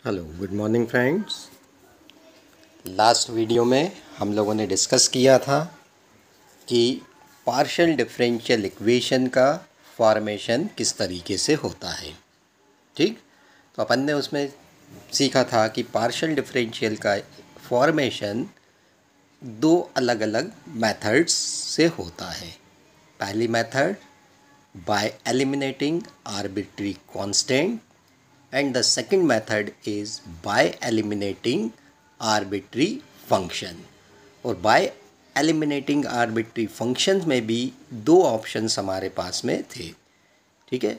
Hello good morning friends. Last video में हम लोगों ने डिस्कस किया था कि पार्शियल डिफरेंशियल इक्वेशन का फॉर्मेशन किस तरीके से होता है। ठीक, तो अपन ने उसमें सीखा था कि पार्शियल डिफरेंशियल का फॉर्मेशन दो अलग अलग मेथड्स से होता है। पहली method by eliminating arbitrary constant and the second method is by eliminating arbitrary function। और by eliminating arbitrary functions में भी दो ऑप्शंस हमारे पास में थे। ठीक है,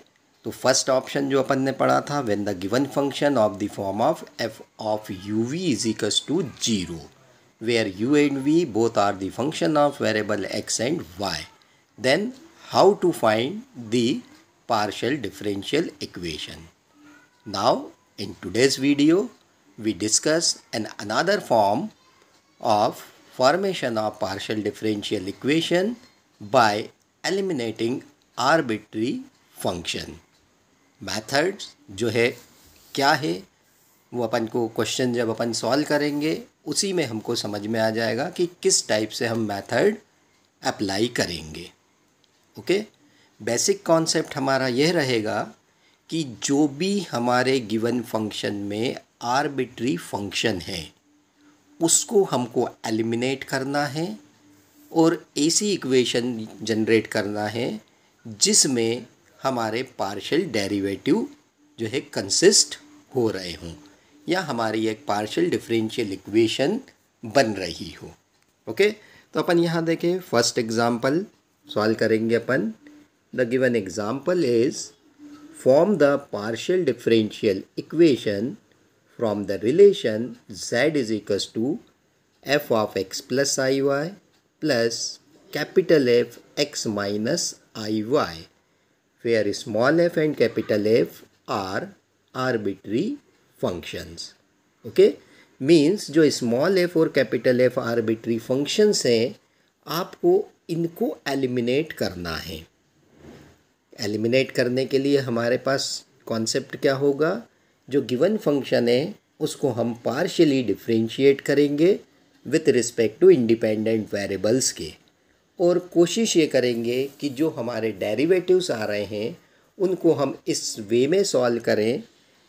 तो फर्स्ट ऑप्शन जो अपन ने पढ़ा था, when the given function of the form of f of uv is equals to 0 where u and v both are the function of variable x and y, then how to find the partial differential equation। Now in today's video we discuss another form of formation of partial differential equation by eliminating arbitrary function। methods जो है क्या है वो अपन को question जब अपन solve करेंगे उसी में हमको समझ में आ जाएगा कि किस टाइप से हम मेथड अप्लाई करेंगे। ओके, बेसिक कॉन्सेप्ट हमारा यह रहेगा कि जो भी हमारे गिवन फंक्शन में आर्बिट्री फंक्शन है उसको हमको एलिमिनेट करना है और ऐसी इक्वेशन जनरेट करना है जिसमें हमारे पार्शियल डेरिवेटिव जो है कंसिस्ट हो रहे हों या हमारी एक पार्शियल डिफरेंशियल इक्वेशन बन रही हो। ओके, तो अपन यहाँ देखें फर्स्ट एग्जांपल सॉल्व करेंगे अपन। The given example is form the partial differential equation from the relation z is equals to f of x plus iy plus capital F x minus iy, where small f and capital F are arbitrary functions। okay, means जो small f और capital F arbitrary functions हैं आपको इनको eliminate करना है। Eliminate करने के लिए हमारे पास कॉन्सेप्ट क्या होगा, जो गिवन फंक्शन है उसको हम पार्शियली डिफरेंशिएट करेंगे with respect to independent variables के, और कोशिश ये करेंगे कि जो हमारे डेरिवेटिव्स आ रहे हैं उनको हम इस वे में सॉल्व करें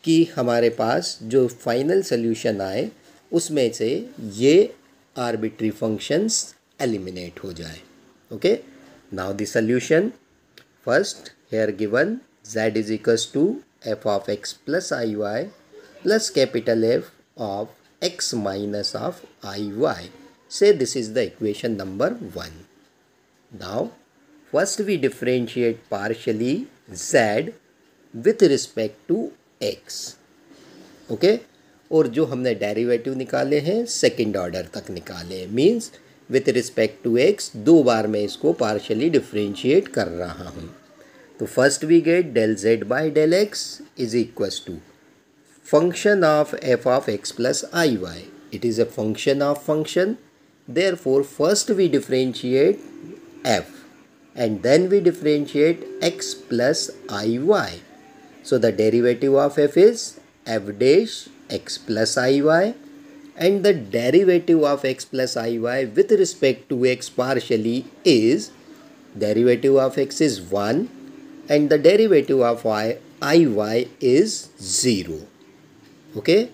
कि हमारे पास जो फाइनल सोल्यूशन आए उसमें से ये आर्बिट्री फंक्शंस एलिमिनेट हो जाए। Okay, now the solution first here given z is equals to f of x plus iy plus capital F of x minus of iy. Say this is the equation number 1. Now first we differentiate partially z with respect to x. okay, और जो हमने derivative निकाले हैं second order तक निकाले हैं, means with respect to x दो बार मैं इसको पार्शियली डिफरेंशिएट कर रहा हूँ। तो first we get del z by del x is equals to function of f of x plus i y. It is a function of function, therefore first we differentiate f and then we differentiate x plus iy. So the derivative of f is f dash x plus iy and the derivative of x plus iy with respect to x partially is derivative of x is 1 and the derivative of iy is 0. Okay,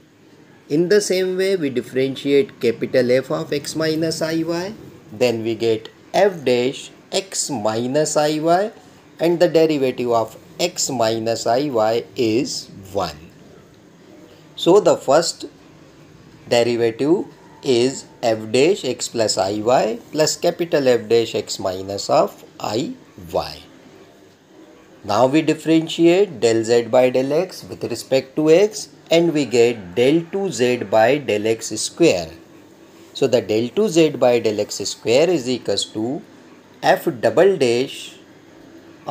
in the same way we differentiate capital F of x minus iy, then we get f dash x minus iy and the derivative of x minus iy is 1. So the first derivative is f dash x plus iy plus capital F dash x minus of iy. Now we differentiate del z by del x with respect to x and we get del 2z by del x square. So the del 2z by del x square is equals to f double dash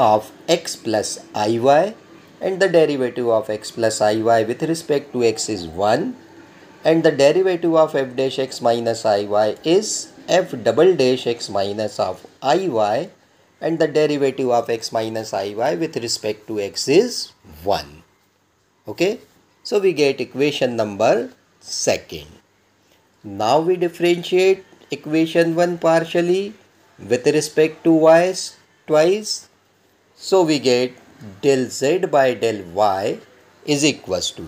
of x plus iy and the derivative of x plus iy with respect to x is 1 and the derivative of f dash x minus iy is f double dash x minus of iy and the derivative of x minus iy with respect to x is 1. Okay, So we get equation number second. Now we differentiate equation 1 partially with respect to y twice. So we get del z by del y is equals to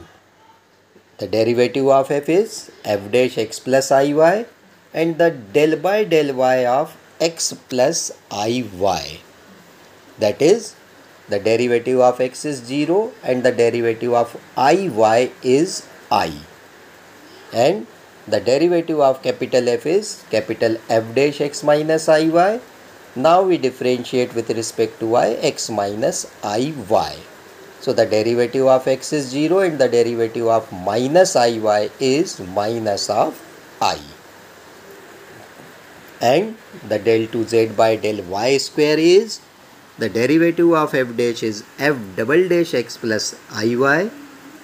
the derivative of f is f dash x plus iy and the del by del y of x plus iy. That is, the derivative of x is 0 and the derivative of iy is I. And the derivative of capital F is capital F dash x minus iy. Now we differentiate with respect to y x minus iy. So the derivative of x is 0 and the derivative of minus iy is minus of I. And the del 2z by del y square is the derivative of f dash is f double dash x plus iy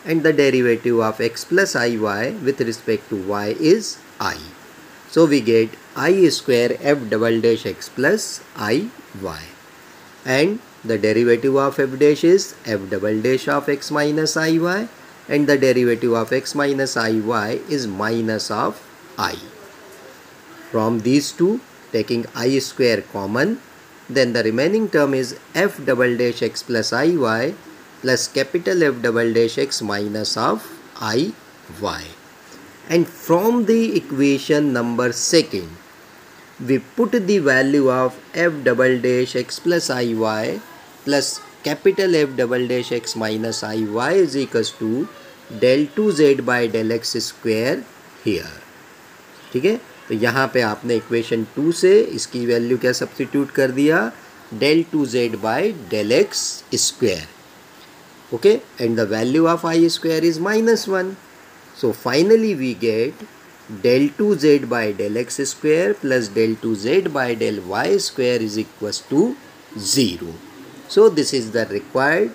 and the derivative of x plus iy with respect to y is I. So we get I square f double dash x plus iy and the derivative of f dash is f double dash of x minus iy and the derivative of x minus iy is minus of I. From these two, taking I square common, then the remaining term is f double dash x plus iy plus capital F double dash x minus of iy. And from the equation number second, we put the value of f double dash x plus iy plus capital F double dash x minus iy is equals to del 2z by del x square here. ठीक है, तो यहाँ पे आपने equation 2 से इसकी value क्या substitute कर दिया, del 2z by del x square. Okay, and the value of I square is minus 1. So finally we get del 2z by del x square plus del 2z by del y square is equals to 0. So this is the required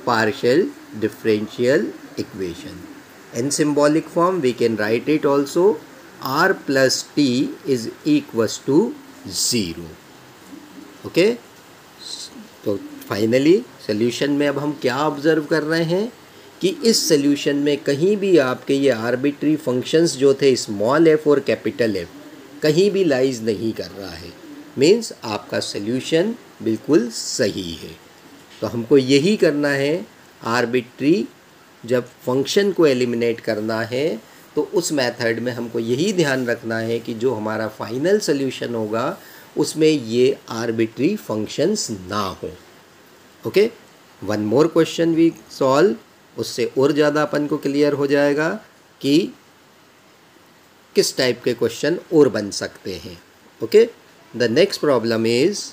partial differential equation. In symbolic form we can write it also, r plus t is equals to 0. Okay, तो finally solution में अब हम क्या observe कर रहे हैं कि इस सोल्यूशन में कहीं भी आपके ये आर्बिट्री फंक्शंस जो थे स्मॉल एफ और कैपिटल एफ कहीं भी लाइज नहीं कर रहा है, मीन्स आपका सोल्यूशन बिल्कुल सही है. तो हमको यही करना है, आर्बिट्री जब फंक्शन को एलिमिनेट करना है तो उस मेथड में हमको यही ध्यान रखना है कि जो हमारा फाइनल सोल्यूशन होगा उसमें ये आर्बिट्री फंक्शंस ना हो. Okay, one more question we solve, उससे और ज़्यादा अपन को क्लियर हो जाएगा कि किस टाइप के क्वेश्चन और बन सकते हैं. Okay, the next problem is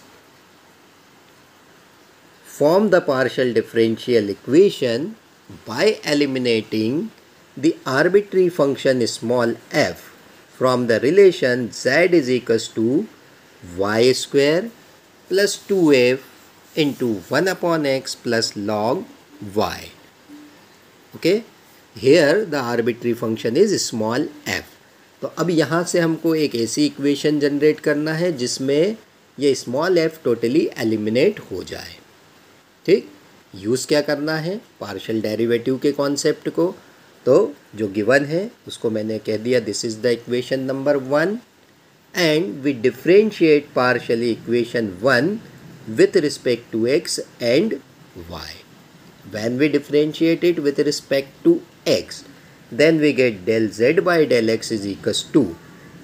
form the partial differential equation by eliminating the arbitrary function small f from the relation z is equals to y square plus 2f into 1 upon x plus log y. Okay, here the arbitrary function is small f. तो अब यहाँ से हमको एक ऐसी equation generate करना है जिसमें ये स्मॉल f टोटली एलिमिनेट हो जाए. ठीक, यूज़ क्या करना है, पार्शियल डेरिवेटिव के कॉन्सेप्ट को. तो जो गिवन है उसको मैंने कह दिया this is the equation number 1 and we differentiate partially equation 1 with respect to x and y. When we differentiate it with respect to x, then we get del z by del x is equals to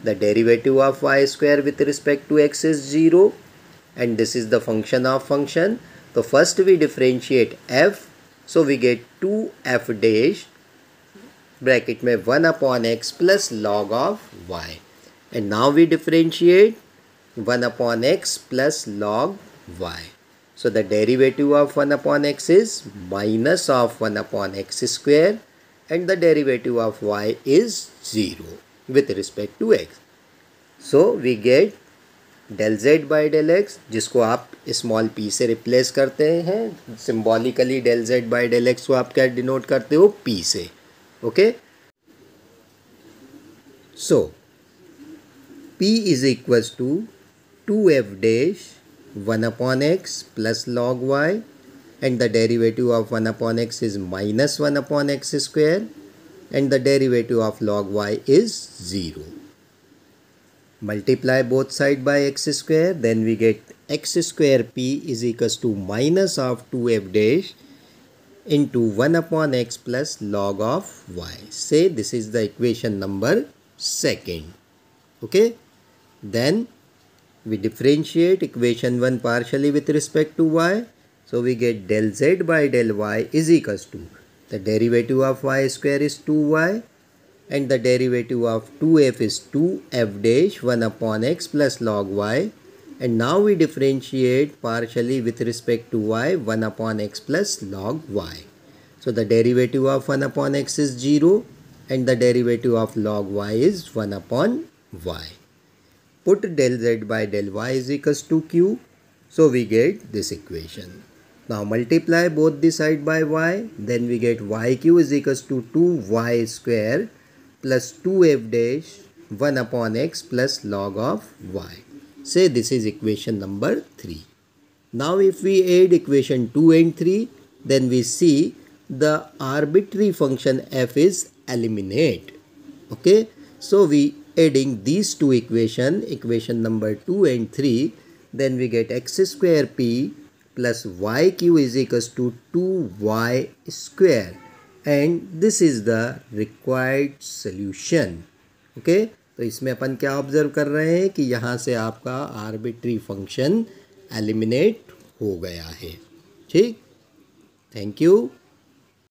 the derivative of y square with respect to x is 0 and this is the function of function. So first we differentiate f, so we get 2f dash bracket में 1 upon x plus log of y. And now we differentiate 1 upon x plus log y. So the derivative of 1 upon x is minus of 1 upon x square and the derivative of y is 0 with respect to x. So we get del z by del x, जिसको आप small p से replace करते हैं. Symbolically del z by del x को आप क्या denote करते हो, p से. Okay, so p is equals to 2f dash 1 upon x plus log y and the derivative of 1 upon x is minus 1 upon x square, and the derivative of log y is 0. Multiply both sides by x square, then we get x square p is equals to minus of 2f dash into 1 upon x plus log of y. Say this is the equation number 2. Okay, then we differentiate equation 1 partially with respect to y. So we get del z by del y is equals to the derivative of y square is 2y, and the derivative of 2f is 2f dash 1 upon x plus log y, and now we differentiate partially with respect to y 1 upon x plus log y. So the derivative of 1 upon x is 0 and the derivative of log y is 1 upon y. Put del z by del y is equals to q. So we get this equation. Now multiply both the side by y, then we get yq is equals to 2y square plus 2f dash 1 upon x plus log of y. Say this is equation number 3. Now if we add equation 2 and 3, then we see the arbitrary function f is eliminate. Okay, so we adding these two equation number 2 and 3, then we get x square p plus yq is equals to 2y square, and this is the required solution. Okay, तो इसमें अपन क्या observe कर रहे हैं कि यहाँ से आपका आर्बिट्री फंक्शन एलिमिनेट हो गया है. ठीक, थैंक यू.